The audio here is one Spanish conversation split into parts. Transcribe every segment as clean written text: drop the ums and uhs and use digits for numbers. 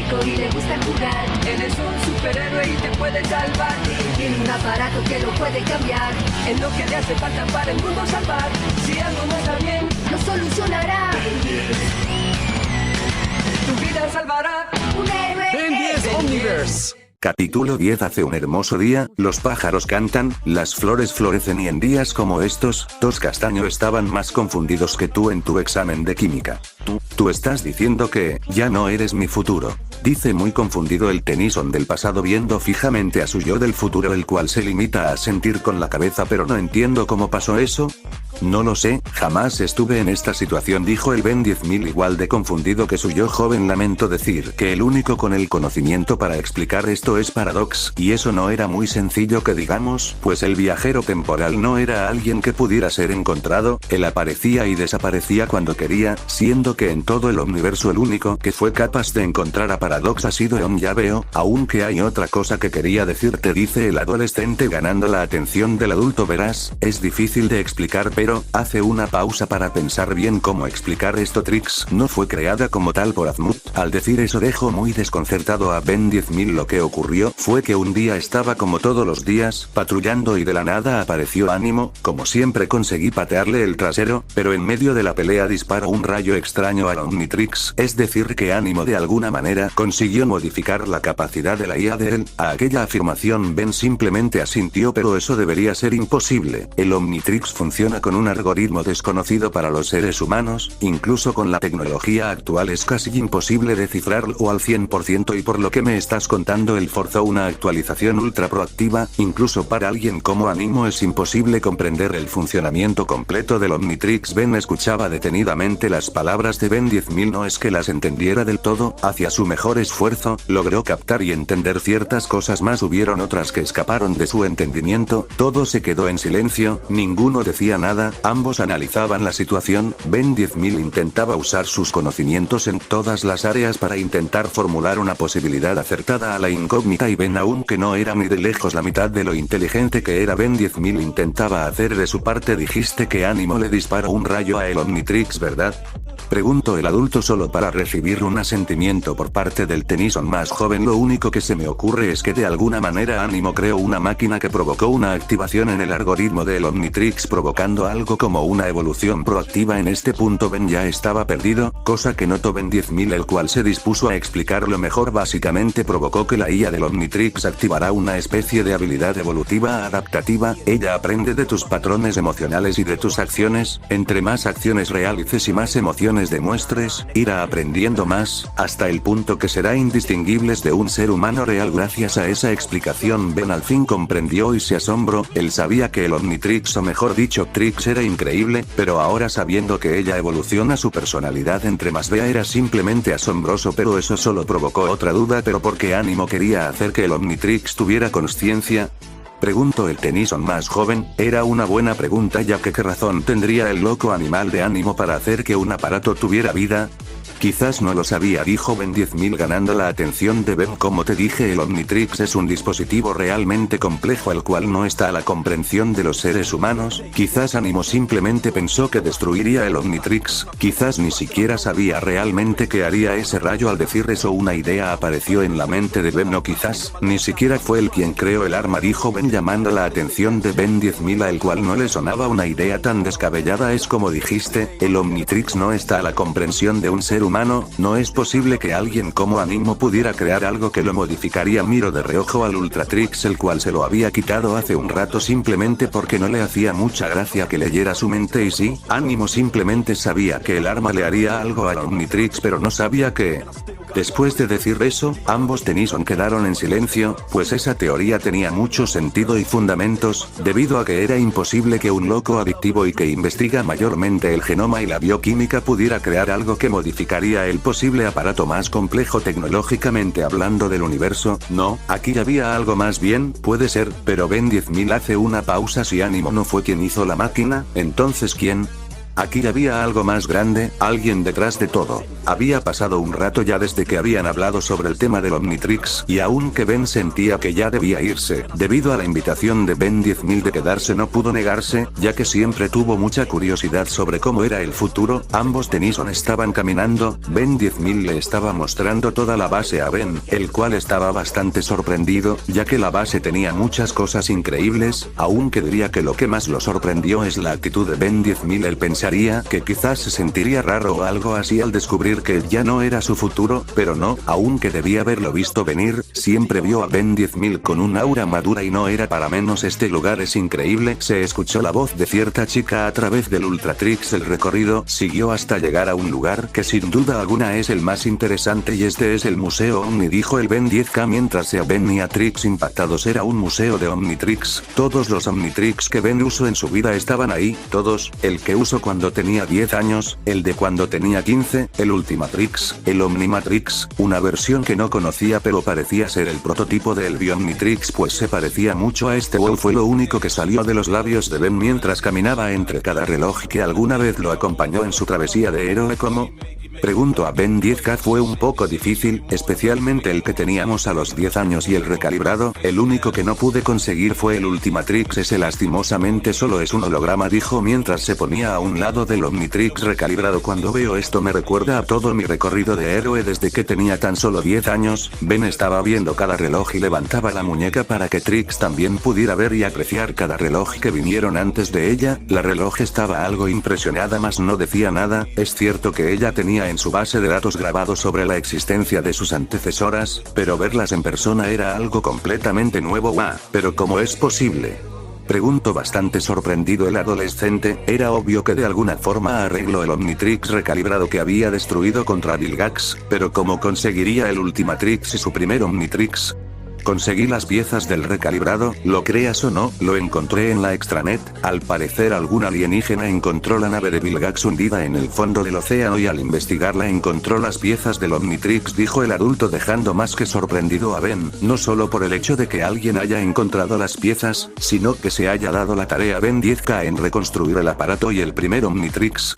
mágico y le gusta jugar. Él es un superhéroe y te puede salvar. Tiene un aparato que lo puede cambiar. Es lo que le hace falta para el mundo salvar. Si algo no está bien, lo solucionará. tu vida salvará. Un héroe. Ben 10 Omniverse. Capítulo 10. Hace un hermoso día, los pájaros cantan, las flores florecen y en días como estos, Tos Castaño estaban más confundidos que tú en tu examen de química. Tú estás diciendo que, ya no eres mi futuro. Dice muy confundido el Tennyson del pasado viendo fijamente a su yo del futuro, el cual se limita a sentir con la cabeza, pero no entiendo cómo pasó eso. No lo sé, jamás estuve en esta situación, dijo el Ben 10.000 igual de confundido que su yo joven. Lamento decir que el único con el conocimiento para explicar esto es Paradox, y eso no era muy sencillo que digamos, pues el viajero temporal no era alguien que pudiera ser encontrado, él aparecía y desaparecía cuando quería, siendo que en todo el universo el único que fue capaz de encontrar a Paradox ha sido Eon. Ya veo, aunque hay otra cosa que quería decirte, dice el adolescente ganando la atención del adulto. Verás, es difícil de explicar, pero hace una pausa para pensar bien cómo explicar esto. Trix no fue creada como tal por Azmuth. Al decir eso dejó muy desconcertado a Ben 10.000. Lo que ocurrió fue que un día estaba como todos los días, patrullando y de la nada apareció Ánimo. Como siempre conseguí patearle el trasero, pero en medio de la pelea disparó un rayo extraño a la Omnitrix, es decir que Ánimo de alguna manera consiguió modificar la capacidad de la IA de él. A aquella afirmación Ben simplemente asintió, pero eso debería ser imposible. El Omnitrix funciona con un algoritmo desconocido para los seres humanos, incluso con la tecnología actual es casi imposible descifrarlo al 100%, y por lo que me estás contando él forzó una actualización ultra proactiva. Incluso para alguien como Ánimo es imposible comprender el funcionamiento completo del Omnitrix. Ben escuchaba detenidamente las palabras de Ben 10.000, no es que las entendiera del todo, hacia su mejor esfuerzo, logró captar y entender ciertas cosas más. Hubieron otras que escaparon de su entendimiento. Todo se quedó en silencio, ninguno decía nada, ambos analizaban la situación. Ben 10.000 intentaba usar sus conocimientos en todas las áreas para intentar formular una posibilidad acertada a la incógnita, y Ben, aunque no era ni de lejos la mitad de lo inteligente que era Ben 10.000, intentaba hacer de su parte. Dijiste que Ánimo le disparó un rayo a el Omnitrix, ¿verdad? Preguntó el adulto solo para recibir un asentimiento por parte del Tennyson más joven. Lo único que se me ocurre es que de alguna manera Ánimo creó una máquina que provocó una activación en el algoritmo del Omnitrix, provocando algo como una evolución proactiva. En este punto Ben ya estaba perdido, cosa que notó Ben 10.000, el cual se dispuso a explicarlo mejor. Básicamente provocó que la IA del Omnitrix activará una especie de habilidad evolutiva adaptativa. Ella aprende de tus patrones emocionales y de tus acciones. Entre más acciones realices y más emociones demuestres, irá aprendiendo más, hasta el punto que será indistinguibles de un ser humano real. Gracias a esa explicación Ben al fin comprendió y se asombró. Él sabía que el Omnitrix, o mejor dicho Trix, era increíble, pero ahora sabiendo que ella evoluciona su personalidad entre más vea era simplemente asombroso. Pero eso solo provocó otra duda. ¿Pero por qué Ánimo quería hacer que el Omnitrix tuviera conciencia? Preguntó el Tennyson más joven. Era una buena pregunta, ya que ¿qué razón tendría el loco animal de Ánimo para hacer que un aparato tuviera vida? Quizás no lo sabía, dijo Ben 10.000 ganando la atención de Ben. Como te dije, el Omnitrix es un dispositivo realmente complejo al cual no está a la comprensión de los seres humanos. Quizás Ánimo simplemente pensó que destruiría el Omnitrix, quizás ni siquiera sabía realmente que haría ese rayo. Al decir eso una idea apareció en la mente de Ben, o quizás ni siquiera fue él quien creó el arma, dijo Ben llamando la atención de Ben 10.000, a el cual no le sonaba una idea tan descabellada. Es como dijiste, el Omnitrix no está a la comprensión de un ser humano, no es posible que alguien como Ánimo pudiera crear algo que lo modificaría. Miró de reojo al Ultratrix, el cual se lo había quitado hace un rato simplemente porque no le hacía mucha gracia que leyera su mente. Y sí, Ánimo simplemente sabía que el arma le haría algo al Omnitrix, pero no sabía qué. Después de decir eso, ambos Tennyson quedaron en silencio, pues esa teoría tenía mucho sentido y fundamentos, debido a que era imposible que un loco adictivo y que investiga mayormente el genoma y la bioquímica pudiera crear algo que modificaría el posible aparato más complejo tecnológicamente hablando del universo. No, aquí había algo más. Bien, puede ser, pero Ben 10.000 hace una pausa. Si Ánimo no fue quien hizo la máquina, entonces ¿quién? Aquí había algo más grande, alguien detrás de todo. Había pasado un rato ya desde que habían hablado sobre el tema del Omnitrix, y aunque Ben sentía que ya debía irse, debido a la invitación de Ben 10.000 de quedarse no pudo negarse, ya que siempre tuvo mucha curiosidad sobre cómo era el futuro. Ambos Tennyson estaban caminando, Ben 10.000 le estaba mostrando toda la base a Ben, el cual estaba bastante sorprendido, ya que la base tenía muchas cosas increíbles, aunque diría que lo que más lo sorprendió es la actitud de Ben 10.000. Él pensaría que quizás se sentiría raro o algo así al descubrir que ya no era su futuro, pero no, aunque debía haberlo visto venir, siempre vio a Ben 10.000 con un aura madura y no era para menos. Este lugar es increíble. Se escuchó la voz de cierta chica a través del Ultratrix. El recorrido siguió hasta llegar a un lugar que sin duda alguna es el más interesante, y este es el Museo Omni, dijo el Ben 10K mientras se venía Trix impactados. Era un museo de Omnitrix. Todos los Omnitrix que Ben usó en su vida estaban ahí, todos, el que usó cuando tenía 10 años, el de cuando tenía 15, el Ultimatrix, el Omnimatrix, una versión que no conocía pero parecía ser el prototipo del Biomnitrix, pues se parecía mucho a este. Wow, fue lo único que salió de los labios de Ben mientras caminaba entre cada reloj que alguna vez lo acompañó en su travesía de héroe. ¿Cómo? Preguntó a Ben 10K. Fue un poco difícil, especialmente el que teníamos a los 10 años y el recalibrado. El único que no pude conseguir fue el Ultimatrix. Ese lastimosamente solo es un holograma, dijo mientras se ponía a un lado del Omnitrix recalibrado. Cuando veo esto me recuerda a todo mi recorrido de héroe desde que tenía tan solo 10 años. Ben estaba viendo cada reloj y levantaba la muñeca para que Trix también pudiera ver y apreciar cada reloj que vinieron antes de ella. La reloj estaba algo impresionada, mas no decía nada. Es cierto que ella tenía en su base de datos grabado sobre la existencia de sus antecesoras, pero verlas en persona era algo completamente nuevo. ¡Wow! ¿Pero cómo es posible?, preguntó bastante sorprendido el adolescente. Era obvio que de alguna forma arregló el Omnitrix recalibrado que había destruido contra Vilgax, pero ¿cómo conseguiría el Ultimatrix y su primer Omnitrix? Conseguí las piezas del recalibrado, lo creas o no, lo encontré en la extranet. Al parecer algún alienígena encontró la nave de Vilgax hundida en el fondo del océano y al investigarla encontró las piezas del Omnitrix, dijo el adulto, dejando más que sorprendido a Ben, no solo por el hecho de que alguien haya encontrado las piezas, sino que se haya dado la tarea Ben 10K en reconstruir el aparato y el primer Omnitrix.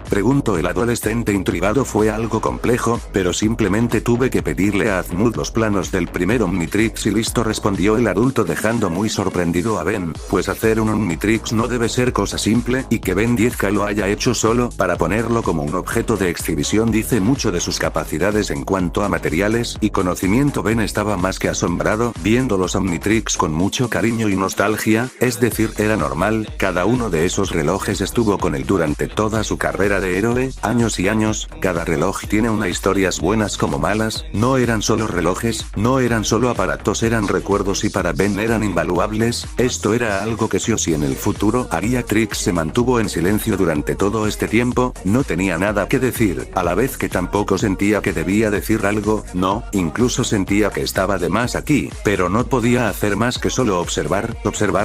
Preguntó el adolescente intrigado. Fue algo complejo, pero simplemente tuve que pedirle a Azmud los planos del primer Omnitrix y listo, respondió el adulto dejando muy sorprendido a Ben, pues hacer un Omnitrix no debe ser cosa simple, y que Ben 10K lo haya hecho solo para ponerlo como un objeto de exhibición dice mucho de sus capacidades en cuanto a materiales y conocimiento. Ben estaba más que asombrado, viendo los Omnitrix con mucho cariño y nostalgia, es decir, era normal, cada uno de esos relojes estuvo con él durante toda su carrera de héroe, años y años. Cada reloj tiene una historias buenas como malas. No eran solo relojes, no eran solo aparatos, eran recuerdos y para Ben eran invaluables. Esto era algo que sí o sí en el futuro haría. Trix se mantuvo en silencio durante todo este tiempo, no tenía nada que decir, a la vez que tampoco sentía que debía decir algo, no, incluso sentía que estaba de más aquí, pero no podía hacer más que solo observar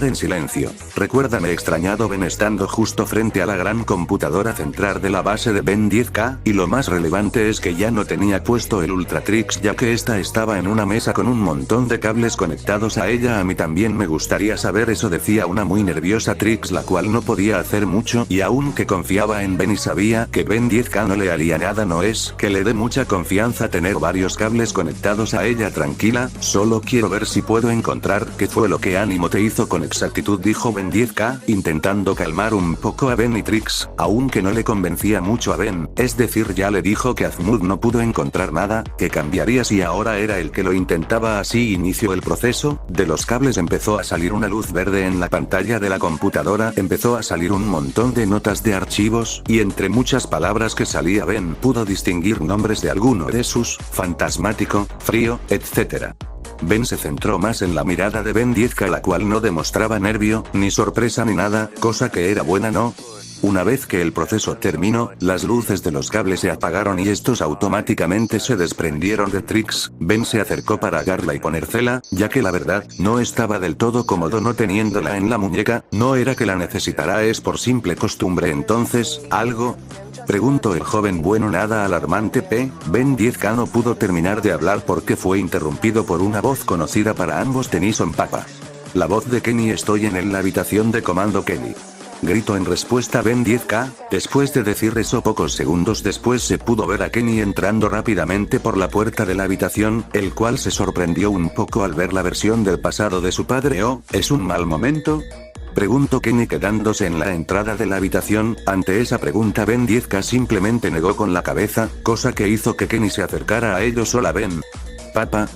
en silencio. Recuérdame, extrañado Ben estando justo frente a la gran computadora central de la base de Ben 10K, y lo más relevante es que ya no tenía puesto el Ultratrix, ya que esta estaba en una mesa con un montón de cables conectados a ella. A mí también me gustaría saber eso, decía una muy nerviosa Trix, la cual no podía hacer mucho, y aunque confiaba en Ben y sabía que Ben 10K no le haría nada, no es que le dé mucha confianza tener varios cables conectados a ella. Tranquila, solo quiero ver si puedo encontrar qué fue lo que Ánimo te hizo con exactitud, dijo Ben 10K, intentando calmar un poco a Ben y Trix, aunque no le convencía mucho a Ben, es decir, ya le dijo que Azmud no pudo encontrar nada, que cambiaría si ahora era el que lo intentaba. Así inició el proceso, de los cables empezó a salir una luz verde en la pantalla de la computadora, empezó a salir un montón de notas de archivos, y entre muchas palabras que salía Ben pudo distinguir nombres de alguno de sus, fantasmático, frío, etc. Ben se centró más en la mirada de Ben 10K, la cual no demostraba nervio, ni sorpresa ni nada, cosa que era buena, ¿no? Una vez que el proceso terminó, las luces de los cables se apagaron y estos automáticamente se desprendieron de Trix. Ben se acercó para agarrarla y ponérsela, ya que la verdad, no estaba del todo cómodo no teniéndola en la muñeca. No era que la necesitara, es por simple costumbre. Entonces, ¿algo?, preguntó el joven. Bueno, nada alarmante. Ben 10K no pudo terminar de hablar porque fue interrumpido por una voz conocida para ambos: Tennyson, papá. La voz de Kenny. Estoy en la habitación de comando, Kenny. Gritó en respuesta Ben 10K. Después de decir eso pocos segundos después se pudo ver a Kenny entrando rápidamente por la puerta de la habitación, el cual se sorprendió un poco al ver la versión del pasado de su padre. ¿Oh, es un mal momento? Preguntó Kenny quedándose en la entrada de la habitación. Ante esa pregunta Ben 10K simplemente negó con la cabeza, cosa que hizo que Kenny se acercara a ellos. Hola Ben. Papá.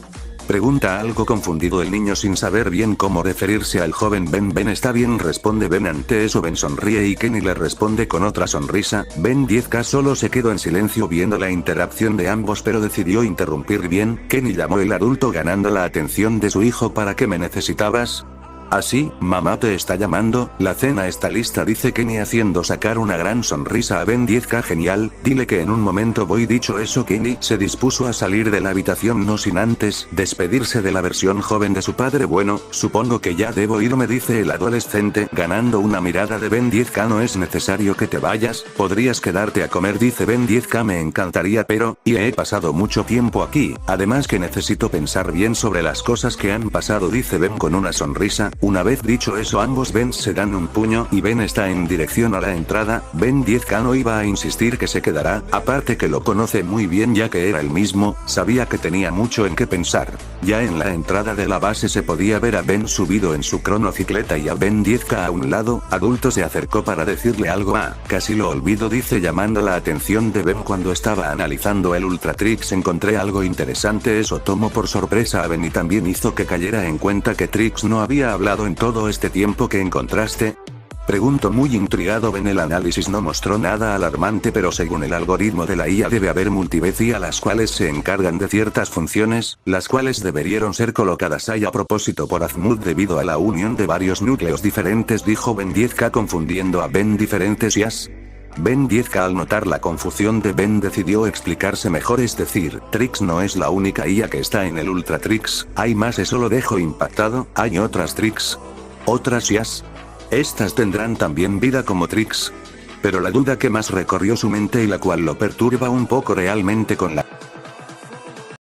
Pregunta algo confundido el niño sin saber bien cómo referirse al joven Ben. Ben está bien, responde Ben. Ante eso Ben sonríe y Kenny le responde con otra sonrisa. Ben 10K solo se quedó en silencio viendo la interacción de ambos, pero decidió interrumpir. Bien, Kenny, llamó el adulto ganando la atención de su hijo. ¿Para qué me necesitabas? Así, mamá te está llamando, la cena está lista, dice Kenny haciendo sacar una gran sonrisa a Ben 10K. Genial, dile que en un momento voy. Dicho eso, Kenny se dispuso a salir de la habitación no sin antes despedirse de la versión joven de su padre. Bueno, supongo que ya debo irme, dice el adolescente ganando una mirada de Ben 10K. No es necesario que te vayas, podrías quedarte a comer, dice Ben 10K. Me encantaría, pero, y he pasado mucho tiempo aquí, además que necesito pensar bien sobre las cosas que han pasado, dice Ben con una sonrisa. Una vez dicho eso ambos Ben se dan un puño y Ben está en dirección a la entrada. Ben 10K no iba a insistir que se quedará, aparte que lo conoce muy bien ya que era el mismo, sabía que tenía mucho en qué pensar. Ya en la entrada de la base se podía ver a Ben subido en su cronocicleta y a Ben 10K a un lado. Adulto se acercó para decirle algo. Casi lo olvido, dice llamando la atención de Ben. Cuando estaba analizando el Ultratrix encontré algo interesante, eso tomó por sorpresa a Ben y también hizo que cayera en cuenta que Trix no había hablado en todo este tiempo. que encontraste? Preguntó muy intrigado Ben. El análisis no mostró nada alarmante, pero según el algoritmo de la IA debe haber multivecia las cuales se encargan de ciertas funciones, las cuales deberían ser colocadas ahí a propósito por Azmut debido a la unión de varios núcleos diferentes, dijo Ben 10K confundiendo a Ben. Diferentes IAs. Ben 10K al notar la confusión de Ben decidió explicarse mejor, es decir, Trix no es la única IA que está en el Ultratrix, hay más. Eso lo dejó impactado. Hay otras Trix. Otras IAs. Estas tendrán también vida como Trix. Pero la duda que más recorrió su mente y la cual lo perturba un poco realmente con la